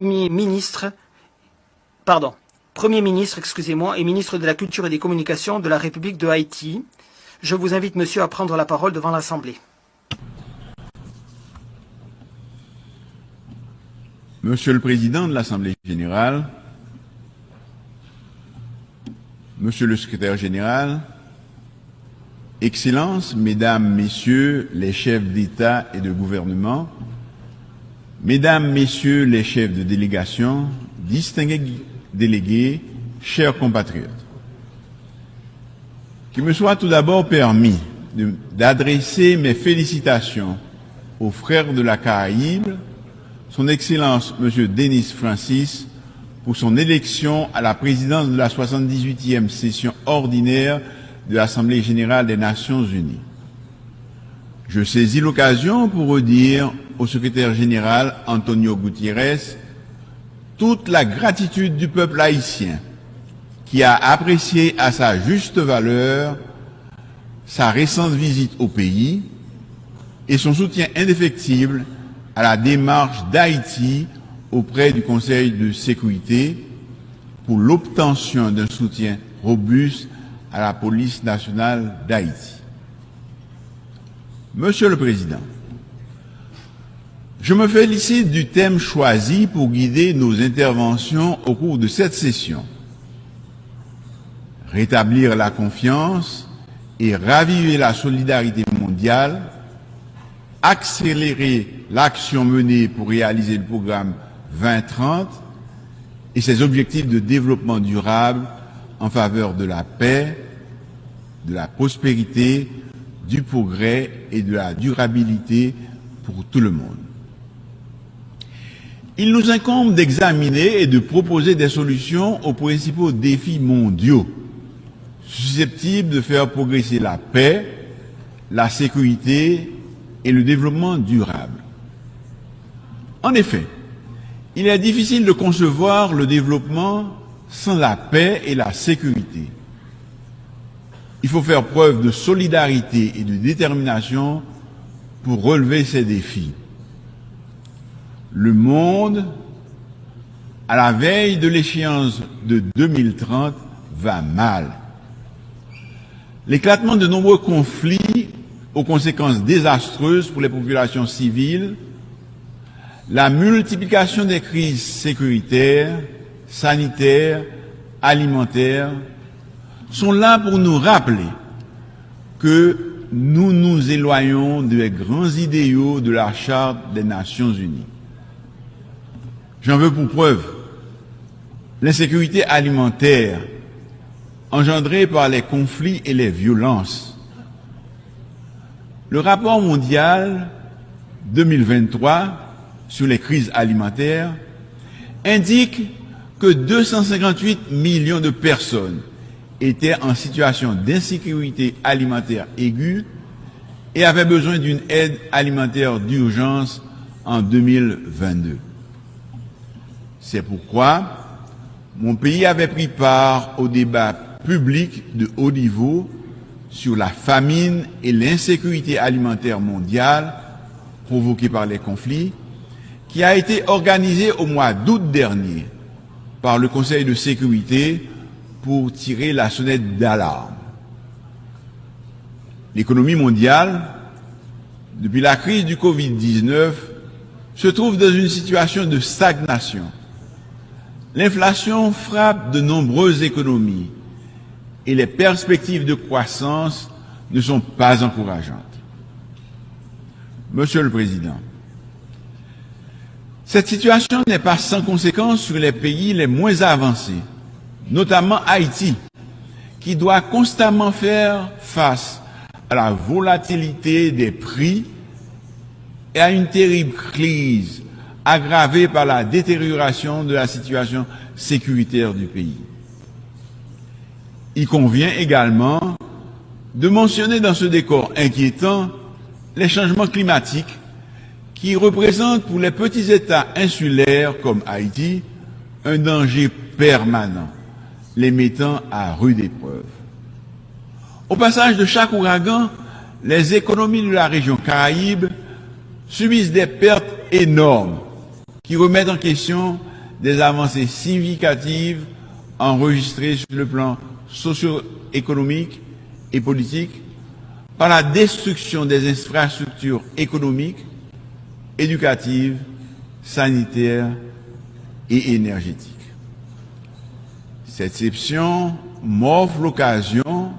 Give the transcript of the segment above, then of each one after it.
Premier ministre, excusez-moi, et ministre de la Culture et des Communications de la République de Haïti. Je vous invite, monsieur, à prendre la parole devant l'Assemblée. Monsieur le Président de l'Assemblée générale, Monsieur le Secrétaire général, Excellences, Mesdames, Messieurs les chefs d'État et de gouvernement, Mesdames, Messieurs les chefs de délégation, distingués délégués, chers compatriotes, qu'il me soit tout d'abord permis d'adresser mes félicitations aux frères de la Caraïbe, Son Excellence M. Denis Francis, pour son élection à la présidence de la 78e session ordinaire de l'Assemblée générale des Nations unies. Je saisis l'occasion pour redire au secrétaire général Antonio Gutiérrez toute la gratitude du peuple haïtien qui a apprécié à sa juste valeur sa récente visite au pays et son soutien indéfectible à la démarche d'Haïti auprès du Conseil de sécurité pour l'obtention d'un soutien robuste à la police nationale d'Haïti. Monsieur le Président, je me félicite du thème choisi pour guider nos interventions au cours de cette session. Rétablir la confiance et raviver la solidarité mondiale, accélérer l'action menée pour réaliser le programme 2030 et ses objectifs de développement durable en faveur de la paix, de la prospérité, du progrès et de la durabilité pour tout le monde. Il nous incombe d'examiner et de proposer des solutions aux principaux défis mondiaux susceptibles de faire progresser la paix, la sécurité et le développement durable. En effet, il est difficile de concevoir le développement sans la paix et la sécurité. Il faut faire preuve de solidarité et de détermination pour relever ces défis. Le monde, à la veille de l'échéance de 2030, va mal. L'éclatement de nombreux conflits aux conséquences désastreuses pour les populations civiles, la multiplication des crises sécuritaires, sanitaires, alimentaires, sont là pour nous rappeler que nous nous éloignons des grands idéaux de la Charte des Nations unies. J'en veux pour preuve l'insécurité alimentaire engendrée par les conflits et les violences. Le rapport mondial 2023 sur les crises alimentaires indique que 258 millions de personnes étaient en situation d'insécurité alimentaire aiguë et avaient besoin d'une aide alimentaire d'urgence en 2022. C'est pourquoi mon pays avait pris part au débat public de haut niveau sur la famine et l'insécurité alimentaire mondiale provoquée par les conflits, qui a été organisé au mois d'août dernier par le Conseil de sécurité pour tirer la sonnette d'alarme. L'économie mondiale, depuis la crise du Covid-19, se trouve dans une situation de stagnation. L'inflation frappe de nombreuses économies et les perspectives de croissance ne sont pas encourageantes. Monsieur le Président, cette situation n'est pas sans conséquence sur les pays les moins avancés, notamment Haïti, qui doit constamment faire face à la volatilité des prix et à une terrible crise aggravée par la détérioration de la situation sécuritaire du pays. Il convient également de mentionner dans ce décor inquiétant les changements climatiques qui représentent pour les petits États insulaires comme Haïti un danger permanent, les mettant à rude épreuve. Au passage de chaque ouragan, les économies de la région Caraïbe subissent des pertes énormes qui remettent en question des avancées significatives enregistrées sur le plan socio-économique et politique par la destruction des infrastructures économiques, éducatives, sanitaires et énergétiques. Cette exception m'offre l'occasion,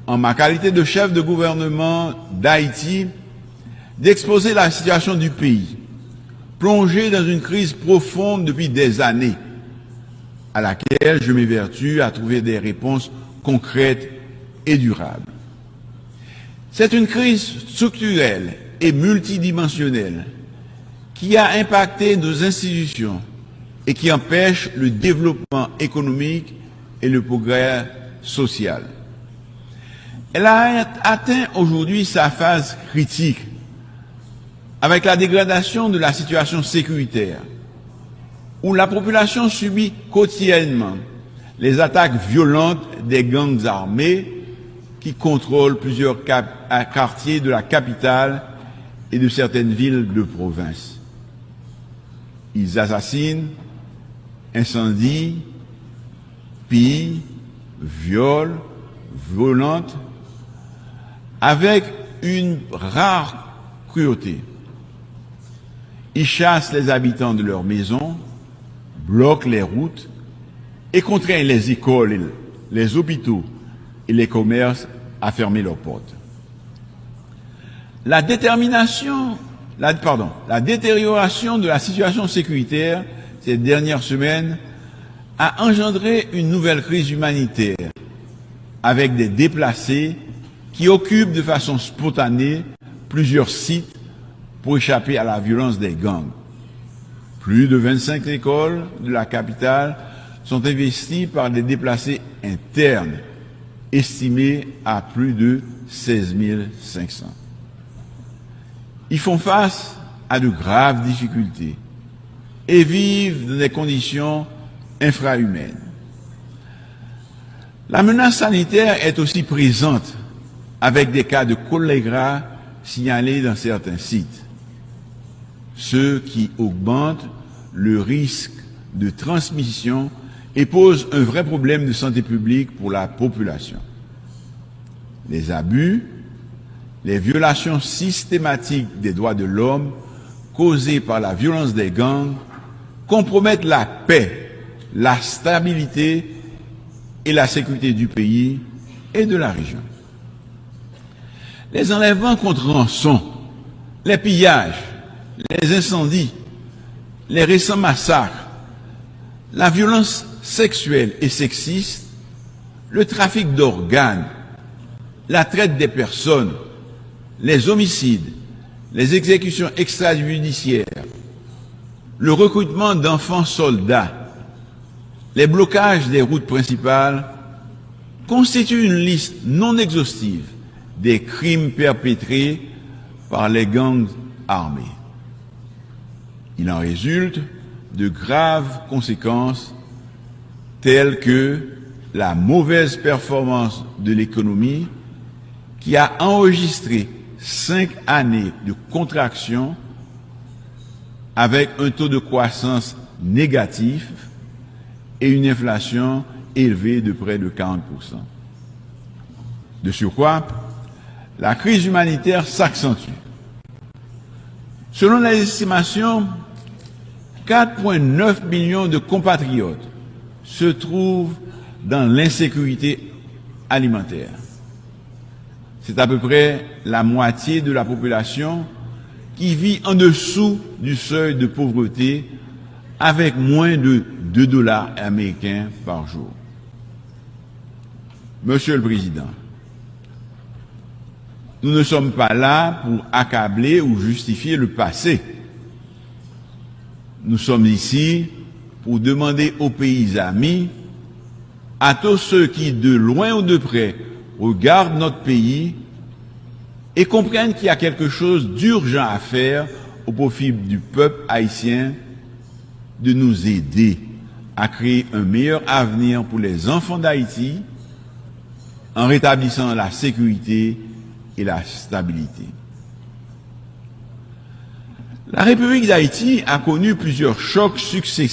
en ma qualité de chef de gouvernement d'Haïti, d'exposer la situation du pays, plongé dans une crise profonde depuis des années, à laquelle je m'évertue à trouver des réponses concrètes et durables. C'est une crise structurelle et multidimensionnelle qui a impacté nos institutions et qui empêche le développement économique et le progrès social. Elle a atteint aujourd'hui sa phase critique avec la dégradation de la situation sécuritaire, où la population subit quotidiennement les attaques violentes des gangs armés qui contrôlent plusieurs quartiers de la capitale et de certaines villes de province. Ils assassinent, incendient, pillent, violent, violentent, avec une rare cruauté. Ils chassent les habitants de leurs maisons, bloquent les routes et contraignent les écoles, les hôpitaux et les commerces à fermer leurs portes. La détérioration de la situation sécuritaire ces dernières semaines a engendré une nouvelle crise humanitaire avec des déplacés qui occupent de façon spontanée plusieurs sites pour échapper à la violence des gangs. Plus de 25 écoles de la capitale sont investies par des déplacés internes, estimés à plus de 16 500. Ils font face à de graves difficultés et vivent dans des conditions infrahumaines. La menace sanitaire est aussi présente avec des cas de choléra signalés dans certains sites, ce qui augmente le risque de transmission et pose un vrai problème de santé publique pour la population. Les abus, les violations systématiques des droits de l'homme causées par la violence des gangs compromettent la paix, la stabilité et la sécurité du pays et de la région. Les enlèvements contre rançon, les pillages, les incendies, les récents massacres, la violence sexuelle et sexiste, le trafic d'organes, la traite des personnes, les homicides, les exécutions extrajudiciaires, le recrutement d'enfants soldats, les blocages des routes principales constituent une liste non exhaustive des crimes perpétrés par les gangs armés. Il en résulte de graves conséquences telles que la mauvaise performance de l'économie qui a enregistré 5 années de contraction avec un taux de croissance négatif et une inflation élevée de près de 40%. De surcroît, la crise humanitaire s'accentue. Selon les estimations, 4,9 millions de compatriotes se trouvent dans l'insécurité alimentaire. C'est à peu près la moitié de la population qui vit en dessous du seuil de pauvreté avec moins de 2 dollars américains par jour. Monsieur le Président, nous ne sommes pas là pour accabler ou justifier le passé. Nous sommes ici pour demander aux pays amis, à tous ceux qui, de loin ou de près, regardent notre pays et comprennent qu'il y a quelque chose d'urgent à faire au profit du peuple haïtien, de nous aider à créer un meilleur avenir pour les enfants d'Haïti en rétablissant la sécurité et la stabilité. La République d'Haïti a connu plusieurs chocs successifs